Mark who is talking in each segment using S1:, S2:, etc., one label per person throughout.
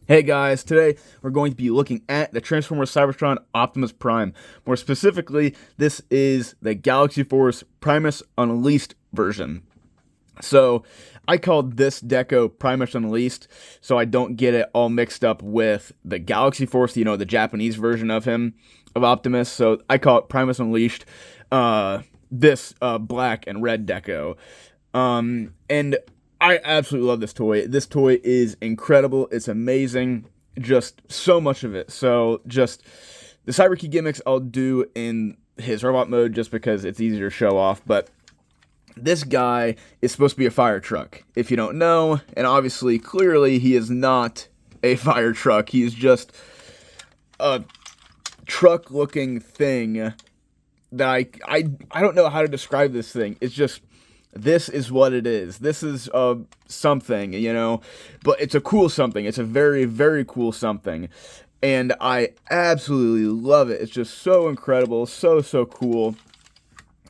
S1: Hey guys, today we're going to be looking at the Transformers Cybertron Optimus Prime. More specifically, this is the Galaxy Force Primus Unleashed version. So, I called this deco Primus Unleashed so I don't get it all mixed up with the Galaxy Force, the Japanese version of him, of Optimus. So, I call it Primus Unleashed, this black and red deco. And I absolutely love this toy. This toy is incredible. It's amazing. Just so much of it. So just the Cyber Key gimmicks I'll do in his robot mode just because it's easier to show off. But this guy is supposed to be a fire truck. If you don't know, and obviously, clearly, he is not a fire truck. He is just a truck-looking thing that I don't know how to describe this thing. It's just... this is what it is. This is something, but it's a cool something. It's a very, very cool something, and I absolutely love it. It's just so incredible, so cool.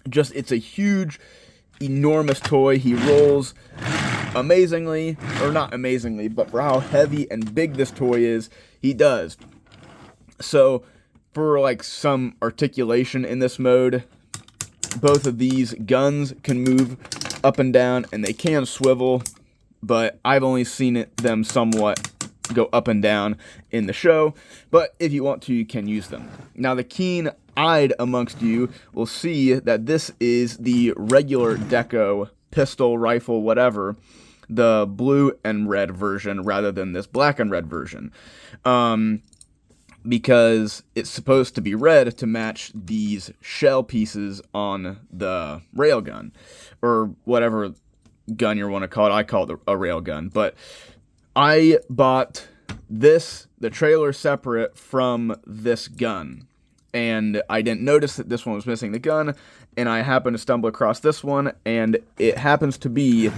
S1: Just, it's a huge, enormous toy. He rolls amazingly, or not amazingly, but for how heavy and big this toy is, he does. So, for like some articulation in this mode, both of these guns can move up and down, and they can swivel, but I've only seen them somewhat go up and down in the show, but if you want to, you can use them. Now, the keen-eyed amongst you will see that this is the regular deco pistol, rifle, whatever, the blue and red version rather than this black and red version. Because it's supposed to be red to match these shell pieces on the railgun, or whatever gun you want to call it. I call it a railgun, but I bought the trailer separate from this gun, and I didn't notice that this one was missing the gun, and I happened to stumble across this one, and it happens to be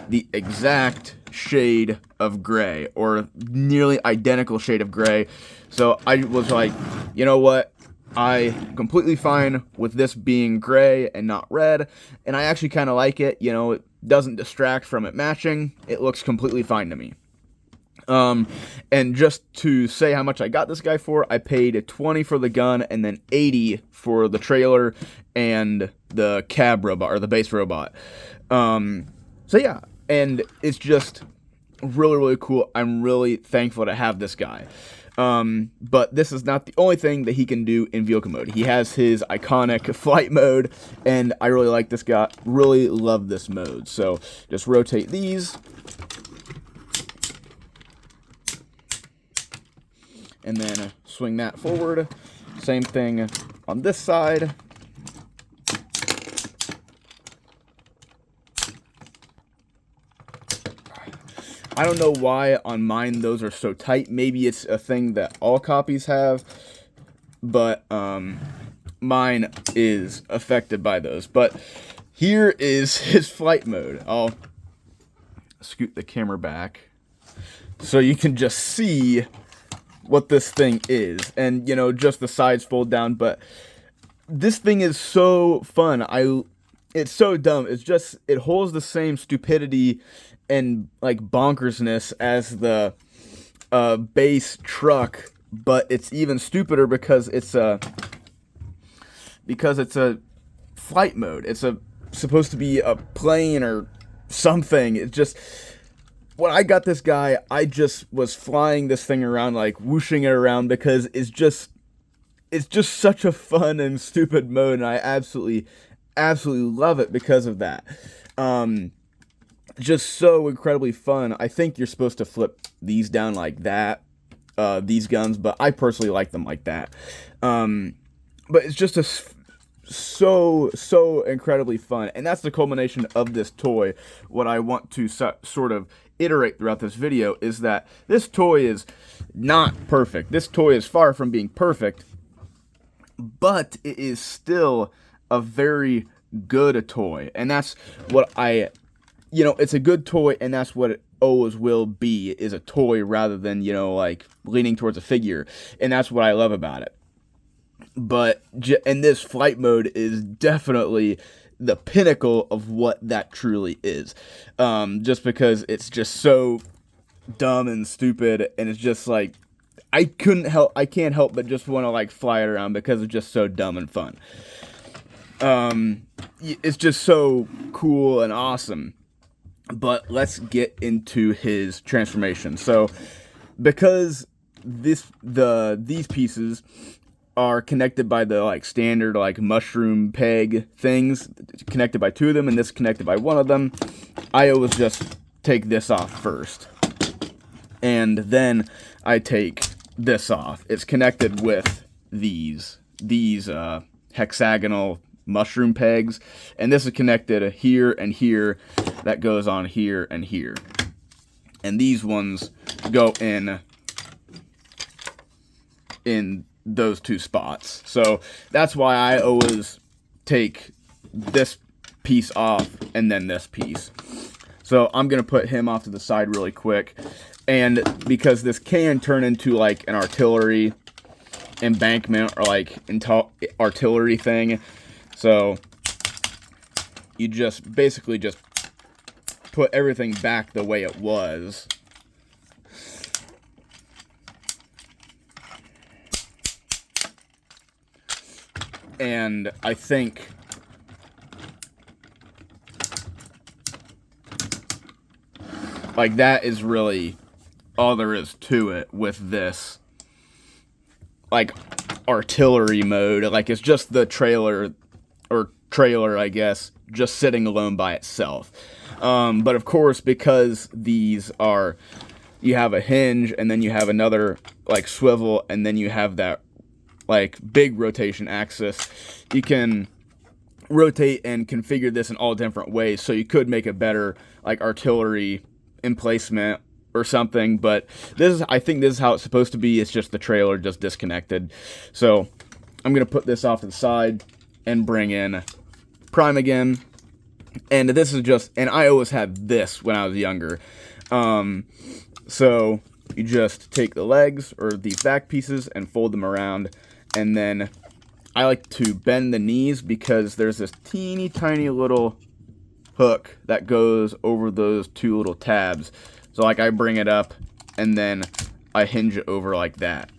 S1: the exact shade of gray, or nearly identical shade of gray. So I was like, you know what? I'm completely fine with this being gray and not red, and I actually kind of like it. It doesn't distract from it matching. It looks completely fine to me. And just to say how much I got this guy for, I paid $20 for the gun and then $80 for the trailer and the cab robot, or the base robot. So yeah, and it's just really, really cool. I'm really thankful to have this guy. But this is not the only thing that he can do in vehicle mode. He has his iconic flight mode, and I really like this guy, really love this mode. So just rotate these, and then swing that forward. Same thing on this side. I don't know why on mine those are so tight. Maybe it's a thing that all copies have, but mine is affected by those. But here is his flight mode. I'll scoot the camera back so you can just see what this thing is. And, just the sides fold down, but this thing is so fun. It's so dumb. It holds the same stupidity and like bonkersness as the base truck, but it's even stupider because it's a flight mode. It's supposed to be a plane or something. It's just, when I got this guy, I just was flying this thing around, like whooshing it around, because it's just such a fun and stupid mode, and I absolutely love it because of that. Just so incredibly fun. I think you're supposed to flip these down like that, these guns, but I personally like them like that. But it's just so incredibly fun, and that's the culmination of this toy. What I want to sort of iterate throughout this video is that this toy is not perfect. This toy is far from being perfect, but it is still a very good toy, and that's what it's a good toy, and that's what it always will be, is a toy rather than, like leaning towards a figure, and that's what I love about it. But, and this flight mode is definitely the pinnacle of what that truly is, just because it's just so dumb and stupid, and it's just like I can't help but just want to like fly it around because it's just so dumb and fun. It's just so cool and awesome. But let's get into his transformation. So, because these pieces are connected by the like standard like mushroom peg things, connected by 2 of them, and this connected by 1 of them, I always just take this off first, and then I take this off. It's connected with these hexagonal mushroom pegs, and this is connected here and here. That goes on here and here, and these ones go in those 2 spots. So that's why I always take this piece off and then this piece. So I'm gonna put him off to the side really quick, and because this can turn into like an artillery embankment or like artillery thing, so you just basically just put everything back the way it was. And I think like that is really all there is to it with this like artillery mode. Like it's just the trailer, I guess, just sitting alone by itself. But of course, because these are, you have a hinge and then you have another like swivel and then you have that like big rotation axis, you can rotate and configure this in all different ways. So you could make a better like artillery emplacement or something, but I think this is how it's supposed to be. It's just the trailer just disconnected. So I'm gonna put this off to the side and bring in Prime again. And this is just, and I always had this when I was younger. So you just take the legs or these back pieces and fold them around, and then I like to bend the knees because there's this teeny tiny little hook that goes over those 2 little tabs. So like I bring it up and then I hinge it over like that,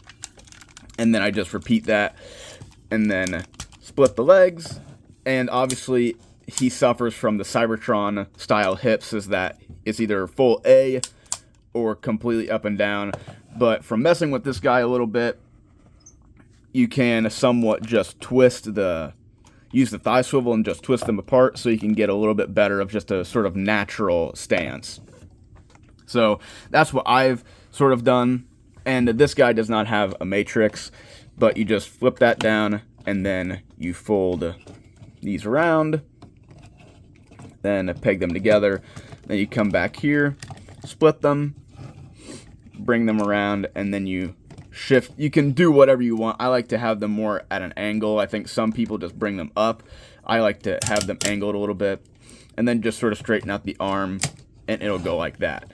S1: and then I just repeat that and then split the legs. And obviously he suffers from the Cybertron style hips, is that it's either full A or completely up and down. But from messing with this guy a little bit, you can somewhat just use the thigh swivel and just twist them apart so you can get a little bit better of just a sort of natural stance. So that's what I've sort of done. And this guy does not have a matrix, but you just flip that down and then you fold these around, then peg them together. Then you come back here, split them, bring them around, and then you shift. You can do whatever you want. I like to have them more at an angle. I think some people just bring them up. I like to have them angled a little bit, and then just sort of straighten out the arm, and it'll go like that.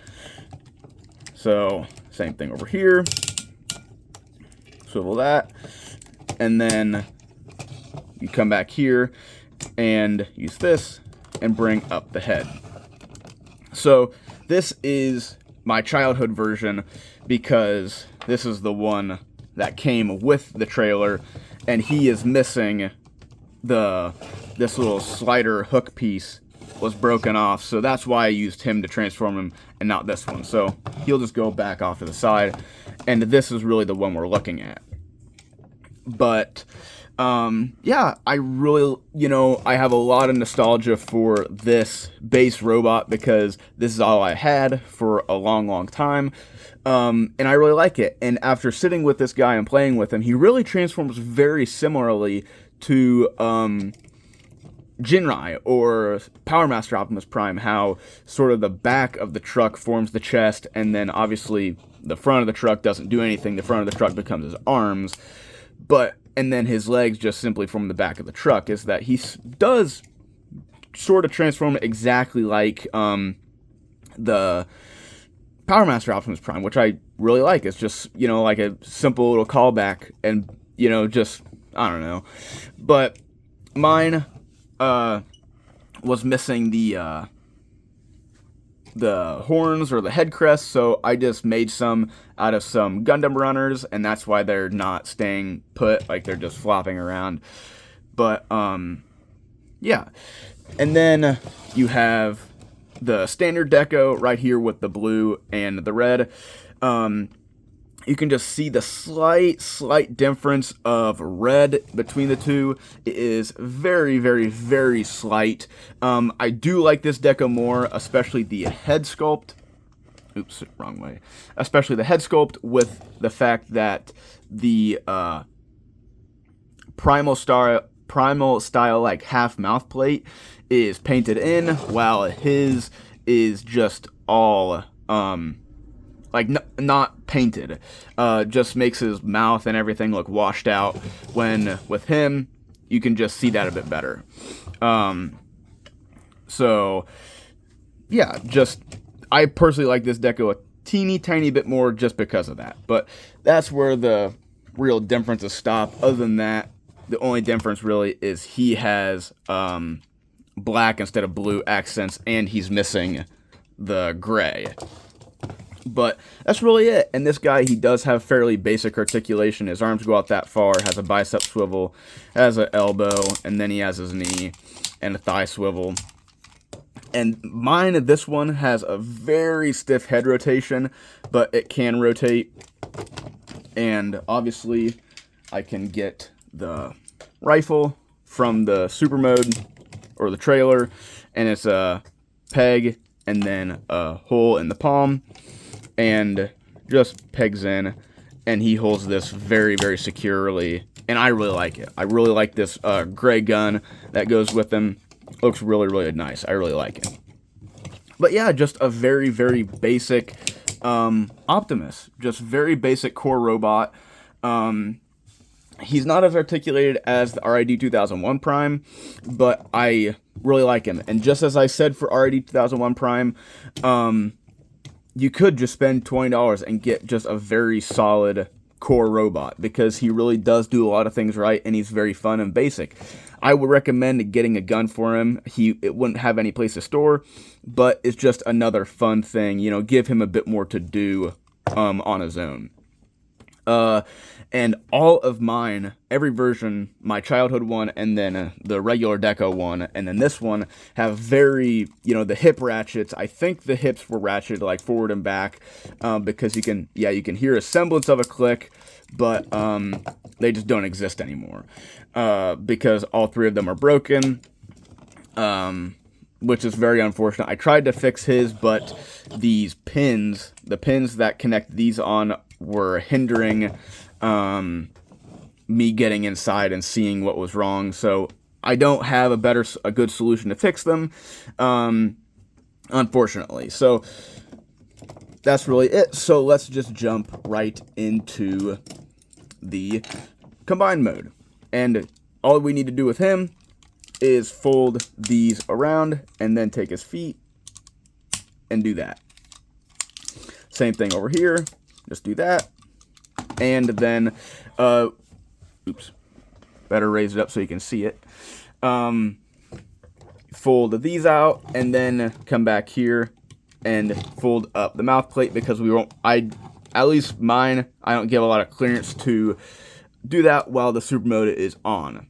S1: So same thing over here. Swivel that, and then you come back here and use this and bring up the head. So this is my childhood version because this is the one that came with the trailer, and he is missing this little slider hook piece was broken off, so that's why I used him to transform him and not this one. So he'll just go back off to the side, and this is really the one we're looking at. But yeah, I really, I have a lot of nostalgia for this base robot because this is all I had for a long time. And I really like it. And after sitting with this guy and playing with him, he really transforms very similarly to Jinrai or Power Master Optimus Prime, how sort of the back of the truck forms the chest, and then obviously the front of the truck doesn't do anything. The front of the truck becomes his arms, and then his legs just simply form the back of the truck. Is that he does sort of transform exactly like the Power Master Optimus Prime, which I really like. It's just, like a simple little callback, and, just, I don't know. But mine was missing the horns or the head crest, so I just made some out of some Gundam runners, and that's why they're not staying put, like they're just flopping around. But yeah, and then you have the standard deco right here with the blue and the red. You can just see the slight difference of red between the two. It is very, very, very slight. I do like this deco more, especially the head sculpt. Oops, wrong way. Especially the head sculpt, with the fact that the primal style like half mouth plate is painted in, while his is just all like not painted. Just makes his mouth and everything look washed out, when with him you can just see that a bit better. So yeah, just I personally like this deco a teeny tiny bit more just because of that. But that's where the real differences stop. Other than that, the only difference really is he has black instead of blue accents, and he's missing the gray. But that's really it. And this guy, he does have fairly basic articulation. His arms go out that far, has a bicep swivel, has an elbow, and then he has his knee and a thigh swivel. And mine, this one, has a very stiff head rotation, but it can rotate. And obviously, I can get the rifle from the super mode, or the trailer, and it's a peg and then a hole in the palm, and just pegs in, and he holds this very, very securely, and I really like it. I really like this gray gun that goes with him. Looks really, really nice. I really like it. But yeah, just a very, very basic Optimus. Just very basic core robot. He's not as articulated as the RID 2001 Prime, but I really like him. And just as I said for RID 2001 Prime, you could just spend $20 and get just a very solid core robot, because he really does do a lot of things right, and he's very fun and basic. I would recommend getting a gun for him. It wouldn't have any place to store, but it's just another fun thing. You know, give him a bit more to do on his own. And all of mine, every version, my childhood one, and then the regular deco one, and then this one, have very, the hip ratchets. I think the hips were ratcheted like forward and back, because you can hear a semblance of a click, but they just don't exist anymore, because all three of them are broken, which is very unfortunate. I tried to fix his, but the pins that connect these on were hindering me getting inside and seeing what was wrong. So I don't have a good solution to fix them, unfortunately. So that's really it. So let's just jump right into the combined mode. And all we need to do with him is fold these around and then take his feet and do that. Same thing over here. Just do that. And then, better raise it up so you can see it. Fold these out, and then come back here and fold up the mouth plate, because at least mine, I don't give a lot of clearance to do that while the super mode is on.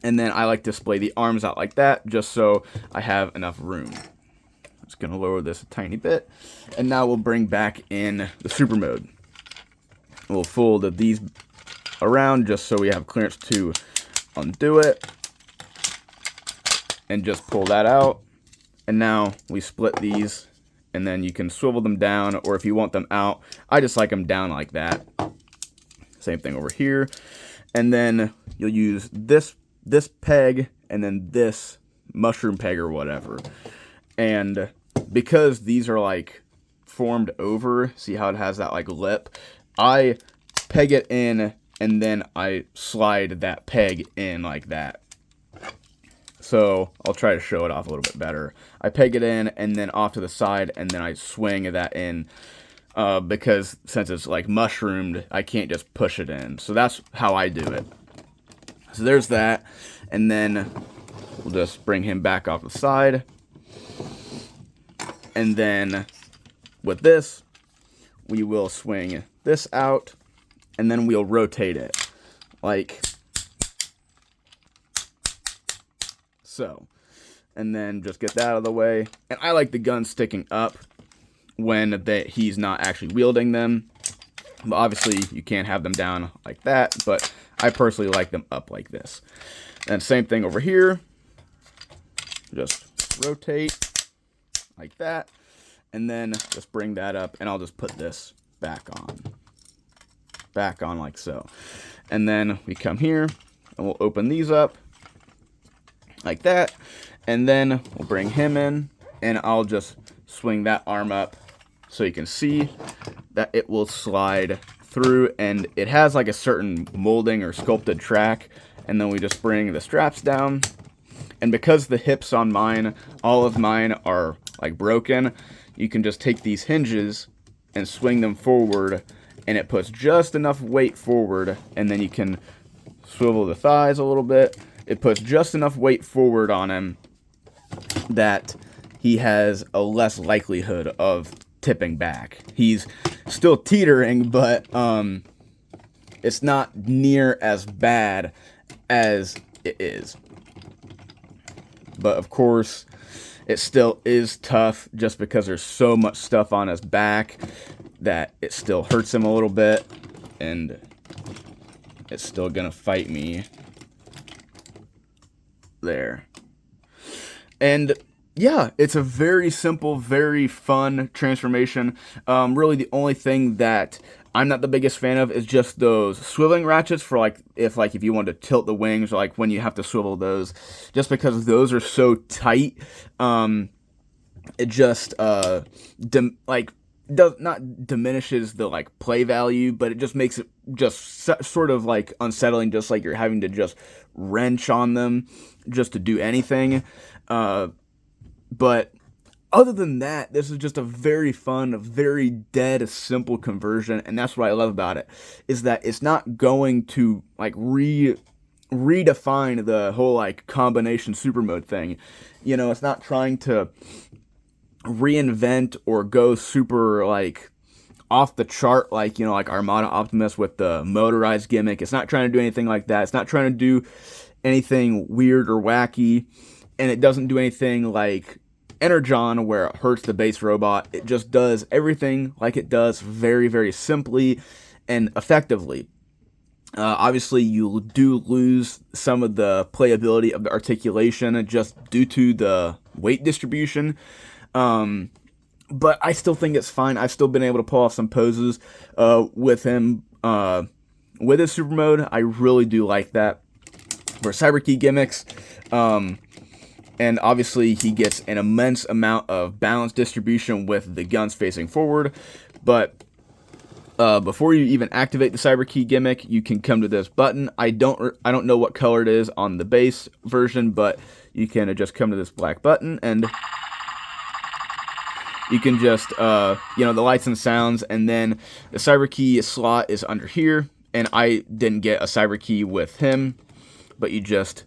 S1: And then I like to display the arms out like that, just so I have enough room. Just gonna lower this a tiny bit, and now we'll bring back in the super mode. We'll fold these around just so we have clearance to undo it, and just pull that out. And now we split these, and then you can swivel them down, or if you want them out, I just like them down like that. Same thing over here. And then you'll use this peg and then this mushroom peg or whatever. And because these are like formed over, see how it has that like lip? I peg it in, and then I slide that peg in like that. So I'll try to show it off a little bit better. I peg it in, and then off to the side, and then I swing that in, because since it's like mushroomed, I can't just push it in. So that's how I do it. So there's that, and then we'll just bring him back off the side. And then with this, we will swing this out, and then we'll rotate it like so. And then just get that out of the way. And I like the gun sticking up when he's not actually wielding them. But obviously, you can't have them down like that, but I personally like them up like this. And same thing over here. Just rotate like that. And then just bring that up, and I'll just put this back on. Back on like so. And then we come here, and we'll open these up like that. And then we'll bring him in, and I'll just swing that arm up so you can see that it will slide through, and it has like a certain molding or sculpted track. And then we just bring the straps down, and because the hips on mine, all of mine are like broken, you can just take these hinges and swing them forward, and it puts just enough weight forward, and then you can swivel the thighs a little bit. It puts just enough weight forward on him that he has a less likelihood of tipping back. He's still teetering, but it's not near as bad as it is. But of course, it still is tough just because there's so much stuff on his back that it still hurts him a little bit, and it's still gonna fight me there. And yeah, it's a very simple, very fun transformation. Really, the only thing that I'm not the biggest fan of is just those swiveling ratchets for if you want to tilt the wings, or like when you have to swivel those, just because those are so tight. It just does not diminishes the like play value, but it just makes it just sort of like unsettling, just like you're having to just wrench on them just to do anything. But other than that, this is just a very fun, very dead simple conversion, and that's what I love about it, is that it's not going to like redefine the whole like combination super mode thing. You know, it's not trying to reinvent or go super like off the chart like, you know, like Armada Optimus with the motorized gimmick. It's not trying to do anything like that. It's not trying to do anything weird or wacky, and it doesn't do anything like Energon where it hurts the base robot. It just does everything like it does very, very simply and effectively. Obviously, you do lose some of the playability of the articulation just due to the weight distribution. But I still think it's fine. I've still been able to pull off some poses with him with his super mode. I really do like that. For Cyber Key gimmicks, and obviously he gets an immense amount of balance distribution with the guns facing forward. But before you even activate the Cyber Key gimmick, you can come to this button. I don't know what color it is on the base version, but you can just come to this black button, and you can just the lights and sounds, and then the Cyber Key slot is under here. And I didn't get a Cyber Key with him, but you just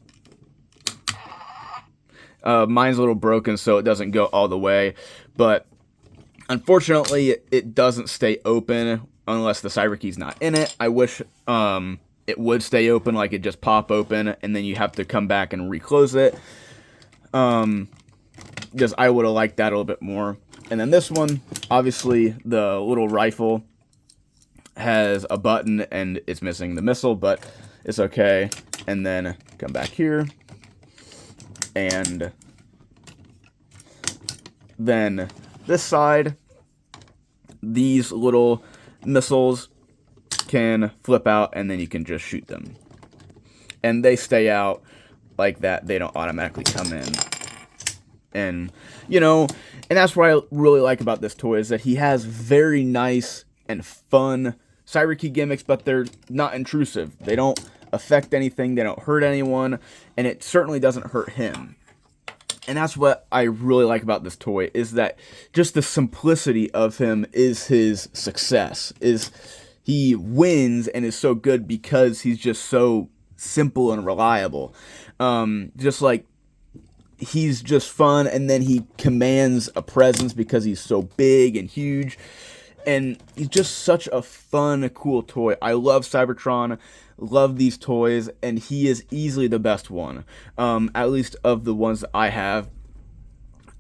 S1: mine's a little broken, so it doesn't go all the way, but unfortunately it doesn't stay open unless the Cyber Key's not in it. I wish it would stay open, like it just pop open and then you have to come back and reclose it. Just I would have liked that a little bit more. And then this one, obviously the little rifle has a button and it's missing the missile, but it's okay. And then come back here, and then this side, these little missiles can flip out, and then you can just shoot them. And they stay out like that. They don't automatically come in. And, and that's what I really like about this toy, is that he has very nice and fun Cyber Key gimmicks, but they're not intrusive. They don't affect anything, they don't hurt anyone, and it certainly doesn't hurt him. And that's what I really like about this toy, is that just the simplicity of him is his success. Is he wins and is so good because he's just so simple and reliable. Just like, he's just fun, and then he commands a presence because he's so big and huge, and he's just such a fun, cool toy. I love Cybertron, love these toys, and he is easily the best one, at least of the ones that I have.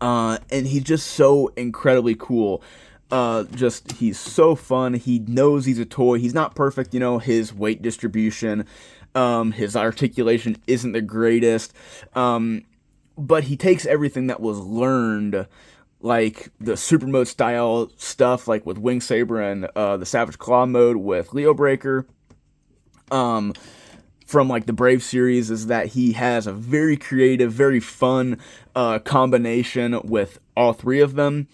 S1: And he's just so incredibly cool. He's so fun. He knows he's a toy. He's not perfect, his weight distribution, his articulation isn't the greatest, but he takes everything that was learned, like the super mode style stuff, like with Wing Saber and the Savage Claw mode with Leo Breaker, from like the Brave series, is that he has a very creative, very fun combination with all three of them,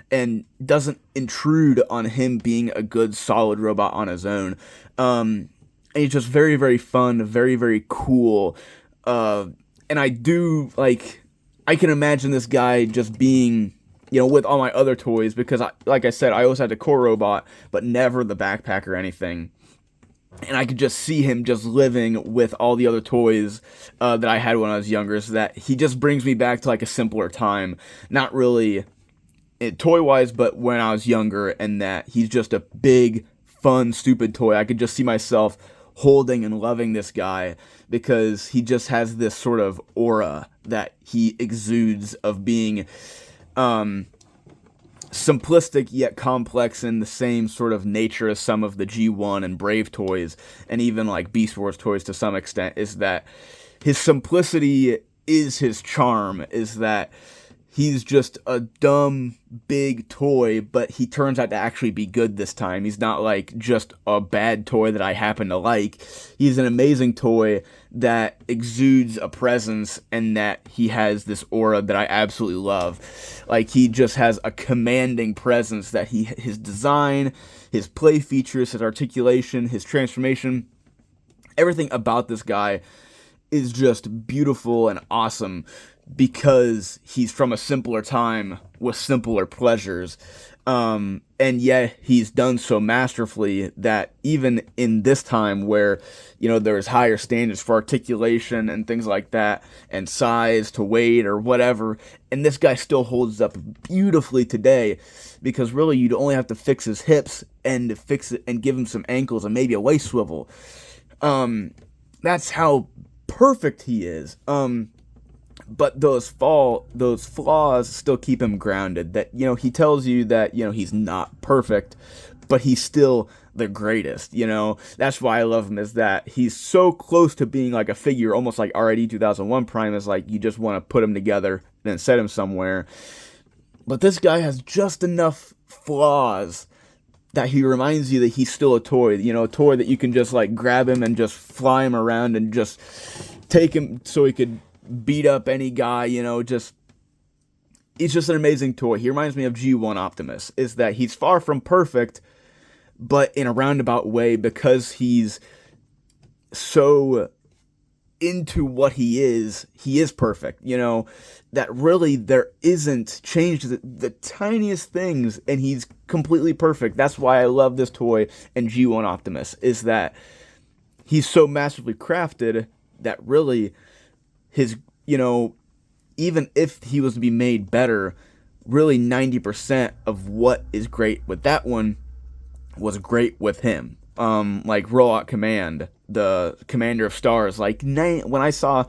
S1: and doesn't intrude on him being a good solid robot on his own. And he's just very, very fun, very, very cool. And I can imagine this guy just being, with all my other toys, because like I said, I always had the core robot, but never the backpack or anything. And I could just see him just living with all the other toys that I had when I was younger, so that he just brings me back to like a simpler time. Not really toy-wise, but when I was younger, and that he's just a big, fun, stupid toy. I could just see myself holding and loving this guy, because he just has this sort of aura that he exudes of being simplistic yet complex in the same sort of nature as some of the G1 and Brave toys, and even like Beast Wars toys to some extent, is that his simplicity is his charm, is that he's just a dumb, big toy, but he turns out to actually be good this time. He's not like just a bad toy that I happen to like. He's an amazing toy that exudes a presence, and that he has this aura that I absolutely love. Like, he just has a commanding presence that his design, his play features, his articulation, his transformation, everything about this guy is just beautiful and awesome, because he's from a simpler time with simpler pleasures. And yet he's done so masterfully that even in this time where, there's higher standards for articulation and things like that, and size to weight or whatever, and this guy still holds up beautifully today, because really you'd only have to fix his hips and fix it and give him some ankles and maybe a waist swivel. That's how perfect he is. But those flaws still keep him grounded. That, he tells you that, he's not perfect, but he's still the greatest, That's why I love him, is that he's so close to being like a figure, almost like RID 2001 Prime, is like, you just want to put him together and then set him somewhere. But this guy has just enough flaws that he reminds you that he's still a toy, a toy that you can just like grab him and just fly him around and just take him so he could beat up any guy, he's just an amazing toy. He reminds me of G1 Optimus, is that he's far from perfect, but in a roundabout way, because he's so into what he is perfect, that really there isn't change to the tiniest things, and he's completely perfect. That's why I love this toy and G1 Optimus, is that he's so masterfully crafted that really his, even if he was to be made better, really 90% of what is great with that one was great with him. Like Rollout Command, the Commander of Stars, like when I saw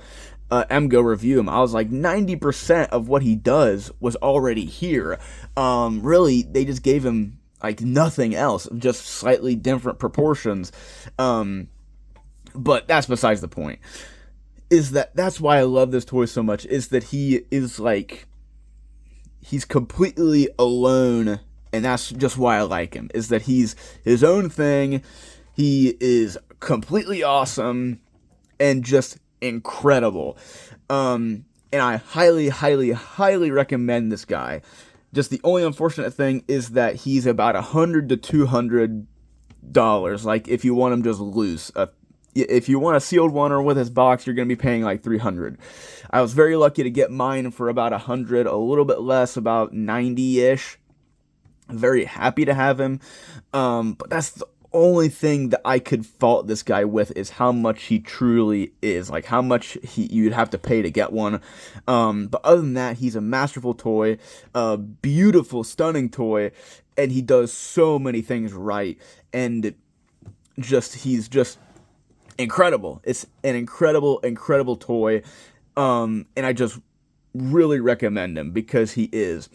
S1: MGO review him, I was like, 90% of what he does was already here. Really, they just gave him like nothing else, just slightly different proportions. But that's besides the point. That's why I love this toy so much, is that he is like, he's completely alone, and that's just why I like him, is that he's his own thing, he is completely awesome, and just incredible. And I highly, highly, highly recommend this guy. Just the only unfortunate thing is that he's about $100 to $200, like if you want him just loose. If you want a sealed one or with his box, you're going to be paying like $300. I was very lucky to get mine for about $100, a little bit less, about $90-ish. Very happy to have him. But that's the only thing that I could fault this guy with is how much he truly is, like how much you'd have to pay to get one. But other than that, he's a masterful toy, a beautiful, stunning toy, and he does so many things right. And he's just incredible. It's an incredible toy. And I just really recommend him because he is.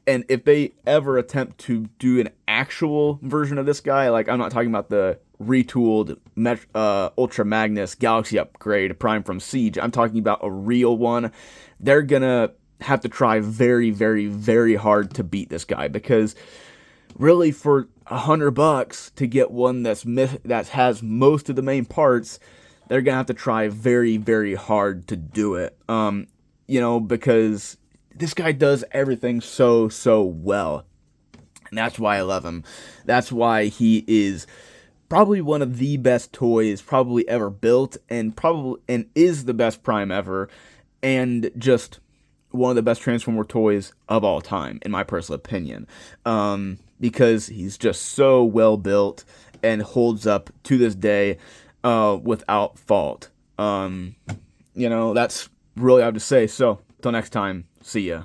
S1: And if they ever attempt to do an actual version of this guy, like I'm not talking about the retooled Ultra Magnus Galaxy upgrade Prime from Siege, I'm talking about a real one, they're gonna have to try very, very, very hard to beat this guy, because really for $100 to get one that has most of the main parts, they're gonna have to try very, very hard to do it. Because this guy does everything so well. And that's why I love him. That's why he is probably one of the best toys probably ever built, and is the best Prime ever, and just one of the best Transformer toys of all time, in my personal opinion. Because he's just so well built and holds up to this day without fault. That's really all I have to say. So, till next time, see ya.